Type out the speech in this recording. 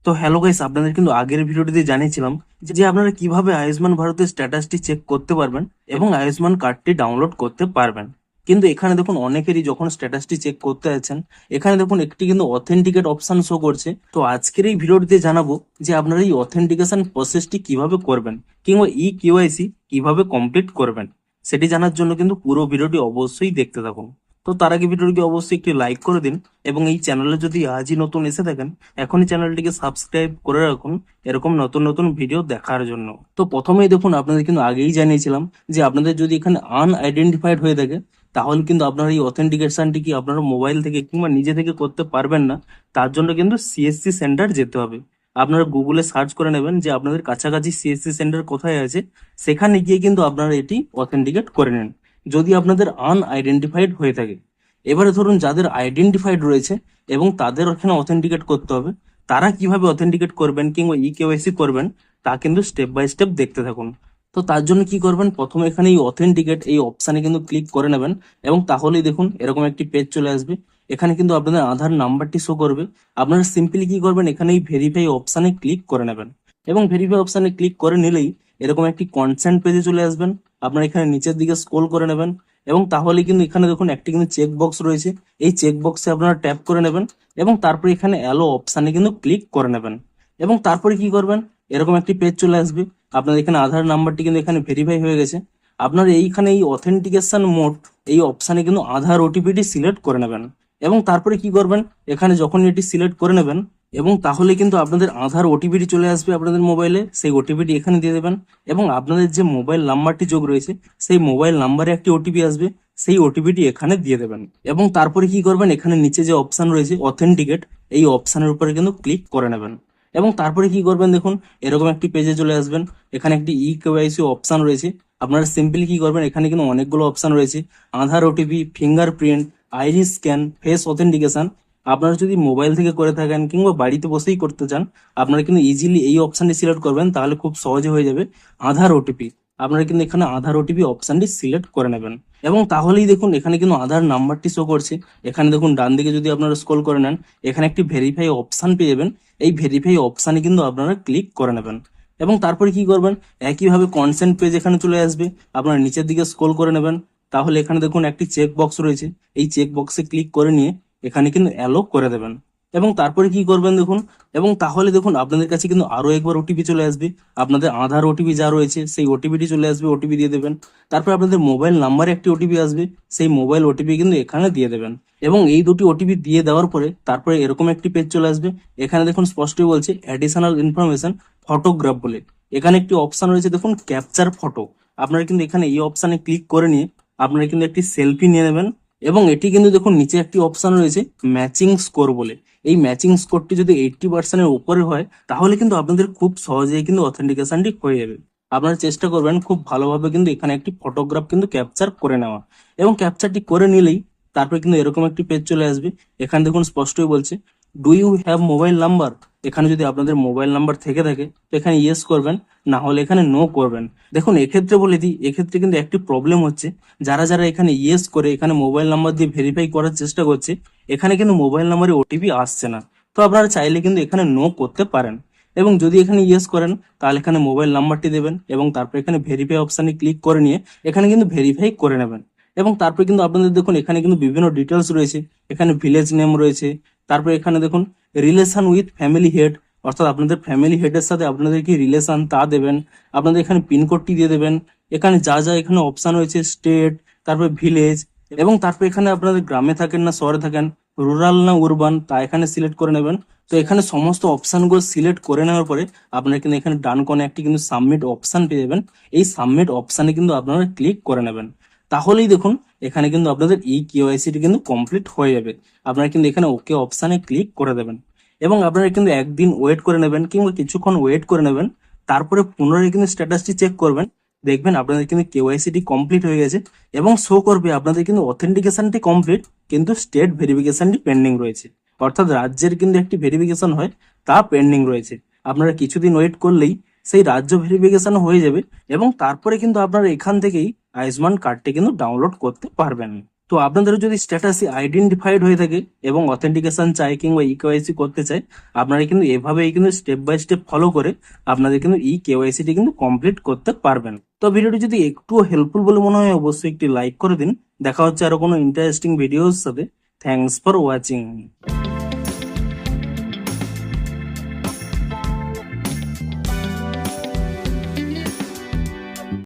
তো hello guys, আপনাদের কিন্তু আগের ভিডিওটিতে জানিয়েছিলাম যে আপনারা কিভাবে আয়ুষ্মান ভারতের স্ট্যাটাসটি চেক করতে পারবেন এবং আয়ুষ্মান কার্ডটি ডাউনলোড করতে পারবেন। কিন্তু এখানে দেখুন অনেকেরই যখন স্ট্যাটাসটি চেক করতে যাচ্ছেন, এখানে দেখুন একটি কিন্তু অথেন্টিকেট অপশন শো করছে। তো আজকের এই ভিডিওটিতে জানাবো যে আপনারা এই অথেন্টিকেশন প্রসেসটি কিভাবে করবেন কিংবা কেওয়াইসি কিভাবে কমপ্লিট করবেন। সেটি জানার জন্য কিন্তু পুরো ভিডিওটি অবশ্যই দেখতে থাকুন। তো তার আগে ভিডিওটিকে অবশ্যই একটি লাইক করে দিন এবং এই চ্যানেলে যদি আজই নতুন এসে থাকেন, এখনই চ্যানেলটিকে সাবস্ক্রাইব করে রাখুন এরকম নতুন নতুন ভিডিও দেখার জন্য। তো প্রথমেই দেখুন, আপনাদের কিন্তু আগেই জানিয়েছিলাম যে আপনাদের যদি এখানে আনআইডেন্টিফাইড হয়ে থাকে, তাহলে কিন্তু আপনারা এই অথেন্টিকেশনটি কি আপনারা মোবাইল থেকে কিংবা নিজে থেকে করতে পারবেন না। তার জন্য কিন্তু সিএসসি সেন্টার যেতে হবে। আপনারা গুগলে সার্চ করে নেবেন যে আপনাদের কাছাকাছি সিএসসি সেন্টার কোথায় আছে, সেখানে গিয়ে কিন্তু আপনারা এটি অথেন্টিকেট করে নেন যদি আপনাদের আনআইডেন্টিফাইড হয়ে থাকে। এবারে ধরুন যাদের আইডেন্টিফাইড রয়েছে এবং তাদের ওখানে অথেন্টিকেট করতে হবে, তারা কিভাবে অথেন্টিকেট করবেন কিংবা কেওয়াইসি করবেন তা কিন্তু স্টেপ বাই স্টেপ দেখতে থাকুন। তো তার জন্য কি করবেন, প্রথমে এখানে এই অথেন্টিকেট এই অপশানে কিন্তু ক্লিক করে নেবেন এবং তাহলেই দেখুন এরকম একটি পেজ চলে আসবে। এখানে কিন্তু আপনাদের আধার নাম্বারটি শো করবে। আপনারা সিম্পলি কি করবেন, এখানে এই ভেরিফাই অপশানে ক্লিক করে নেবেন এবং ভেরিফাই অপশানে ক্লিক করে নিলেই এরকম একটি কনসেন্ট পেজে চলে আসবেন। আপনারা এখানে নিচের দিকে স্ক্রল করে নেবেন এবং তাহলে কিন্তু এখানে দেখুন একটি কিন্তু চেক বক্স রয়েছে। এই চেক বক্সে আপনারা ট্যাপ করে নেবেন এবং তারপরে এখানে অ্যালো অপশানে কিন্তু ক্লিক করে নেবেন এবং তারপরে কি করবেন, এরকম একটি পেজ চলে আসবে। আপনাদের এখানে আধার নাম্বারটি কিন্তু এখানে ভেরিফাই হয়ে গেছে। আপনার এইখানে এই অথেন্টিকেশন মোড এই অপশানে কিন্তু আধার ওটিপিটি সিলেক্ট করে নেবেন এবং তারপরে কি করবেন, এখানে যখন এটি সিলেক্ট করে নেবেন এবং তাহলে কিন্তু আপনাদের আধার ওটিপিটি চলে আসবে আপনাদের মোবাইলে। সেই ওটিপিটি এখানে দিয়ে দেবেন এবং আপনাদের যে মোবাইল নাম্বারটি যোগ রয়েছে সেই মোবাইল নাম্বারে একটি ওটিপি আসবে, সেই ওটিপিটি এখানে দিয়ে দেবেন এবং তারপরে কি করবেন, এখানে নিচে যে অপশন রয়েছে অথেন্টিকেট এই অপশনের উপরে কিন্তু ক্লিক করে নেবেন এবং তারপরে কি করবেন, দেখুন এরকম একটি পেজে চলে আসবেন। এখানে একটি কেওয়াইসি অপশন রয়েছে। আপনারা সিম্পলি কি করবেন, এখানে কিন্তু অনেকগুলো অপশন রয়েছে, Aadhaar OTP, fingerprint, iris scan, face authentication. আপনারা যদি মোবাইল থেকে করে থাকেন কিংবা বাড়িতে বসেই করতে চান, আপনারা কিন্তু ইজিলি এই অপশনটি সিলেক্ট করবেন, তাহলে খুব সহজে হয়ে যাবে। আধার ওটিপি, আপনারা কিন্তু এখানে আধার ওটিপি অপশনটি সিলেক্ট করে নেবেন এবং তাহলেই দেখুন এখানে কিন্তু আধার নাম্বারটি শো করছে। এখানে দেখুন ডান দিকে যদি আপনারা স্ক্রল করে নেন, এখানে একটি ভেরিফাই অপশন পেয়ে যাবেন। এই ভেরিফাই অপশানে কিন্তু আপনারা ক্লিক করে নেবেন এবং তারপরে কি করবেন, একইভাবে কনসেন্ট পেজ এখানে চলে আসবে। আপনারা নিচের দিকে স্ক্রল করে নেবেন, তাহলে এখানে দেখুন একটি চেক বক্স রয়েছে। এই চেক বক্সে ক্লিক করে নিয়ে এখানে কিন্তু অ্যালো করে দেবেন এবং তারপরে কি করবেন দেখুন, এবং তাহলে দেখুন আপনাদের কাছে কিন্তু আরো একবার ওটিপি চলে আসবে। আপনাদের আধার ওটিপি যা রয়েছে সেই ওটিপিটি চলে আসবে, ওটিপি দিয়ে দেবেন। তারপর আপনাদের মোবাইল নাম্বারে একটি ওটিপি আসবে, সেই মোবাইল ওটিপি কিন্তু এখানে দিয়ে দেবেন এবং এই দুটি ওটিপি দিয়ে দেওয়ার পরে তারপরে এরকম একটি পেজ চলে আসবে। এখানে দেখুন স্পষ্টই বলছে অ্যাডিশনাল ইনফরমেশন ফটোগ্রাফ বলে। এখানে একটি অপশন রয়েছে দেখুন ক্যাপচার ফটো। আপনারা কিন্তু এখানে এই অপশানে ক্লিক করে নিয়ে আপনারা কিন্তু একটি সেলফি নিয়ে নেবেন এবং এটি কিন্তু দেখুন নিচে একটি অপশন রয়েছে ম্যাচিং স্কোর বলে। এই ম্যাচিং স্কোরটি যদি 80%-এর উপরে হয়, তাহলে কিন্তু আপনাদের খুব সহজেই কিন্তু অথেন্টিকেশনটি হয়ে যাবে। আপনারা চেষ্টা করবেন খুব ভালোভাবে কিন্তু এখানে একটি ফটোগ্রাফ কিন্তু ক্যাপচার করে নেওয়া এবং ক্যাপচারটি করে নিলেই তারপরে কিন্তু এরকম একটি পেজ চলে আসবে। এখানে দেখুন স্পষ্টই বলছে do you have mobile number. এখানে যদি আপনাদের মোবাইল নাম্বার থেকে থাকে তো এখানে ইয়েস করবেন, না হলে এখানে নো করবেন। দেখুন এক্ষেত্রে বলে দিই, এক্ষেত্রে কিন্তু একটি প্রবলেম হচ্ছে, যারা যারা এখানে ইয়েস করে এখানে মোবাইল নাম্বার দিয়ে ভেরিফাই করার চেষ্টা করছে, এখানে কিন্তু মোবাইল নাম্বারে ওটিপি আসছে না। তো আপনারা চাইলে কিন্তু এখানে নো করতে পারেন এবং যদি এখানে ইয়েস করেন তাহলে এখানে মোবাইল নাম্বারটি দেবেন এবং তারপর এখানে ভেরিফাই অপশানে ক্লিক করে নিয়ে এখানে কিন্তু ভেরিফাই করে নেবেন এবং তারপরে কিন্তু আপনাদের দেখুন এখানে কিন্তু বিভিন্ন ডিটেলস রয়েছে। এখানে ভিলেজ নেম রয়েছে, তারপরে এখানে দেখুন রিলেশন উইথ ফ্যামিলি হেড, অর্থাৎ আপনাদের ফ্যামিলি হেডের সাথে আপনাদের কি রিলেশন তা দেবেন। আপনাদের এখানে পিনকোডটি দিয়ে দেবেন। এখানে যা যা এখানে অপশন রয়েছে স্টেট, তারপরে ভিলেজ এবং তারপরে এখানে আপনাদের গ্রামে থাকেন না শহরে থাকেন, রুরাল না উরবান তা এখানে সিলেক্ট করে নেবেন। তো এখানে সমস্ত অপশনগুলো সিলেক্ট করে নেওয়ার পরে আপনারা কিন্তু এখানে ডান কোণে একটি কিন্তু সাবমিট অপশন পেয়ে যাবেন। এই সাবমিট অপশানে কিন্তু আপনারা ক্লিক করে নেবেন, তাহলেই দেখুন এখানে কিন্তু আপনাদের কেওয়াইসিটি কিন্তু কমপ্লিট হয়ে যাবে। আপনারা কিন্তু এখানে ওকে অপশানে ক্লিক করে দেবেন এবং আপনারা কিন্তু একদিন ওয়েট করে নেবেন কিংবা কিছুক্ষণ ওয়েট করে নেবেন। তারপরে পুনরায় কিন্তু স্ট্যাটাসটি চেক করবেন, দেখবেন আপনাদের কিন্তু কেওয়াইসিটি কমপ্লিট হয়ে গেছে এবং শো করবে আপনাদের কিন্তু অথেন্টিকেশনটি কমপ্লিট, কিন্তু স্টেট ভেরিফিকেশনটি পেন্ডিং রয়েছে। অর্থাৎ রাজ্যের কিন্তু একটি ভেরিফিকেশন হয়, তা পেন্ডিং রয়েছে। আপনারা কিছুদিন ওয়েট করলেই সেই রাজ্য ভেরিফিকেশন হয়ে যাবে এবং তারপরে কিন্তু আপনারা এখান থেকেই আয়ুষ্মান কার্ডটি কিন্তু ডাউনলোড করতে পারবেন। তো আপনাদের যদি স্ট্যাটাসে আইডেন্টিফাইড হয়ে থাকে এবং অথেন্টিকেশন চাই কিংবা ই কেওয়াইসি করতে চাই, আপনারা কিন্তু এভাবেই কিন্তু স্টেপ বাই স্টেপ ফলো করে আপনাদের কিন্তু ই কেওয়াইসি টি কিন্তু কমপ্লিট করতে পারবেন। তো ভিডিওটি যদি একটুও হেল্পফুল বলে মনে হয় অবশ্যই একটি লাইক করে দিন। দেখা হচ্ছে আরো কোনো ইন্টারেস্টিং ভিডিওর সাথে। Thanks for watching.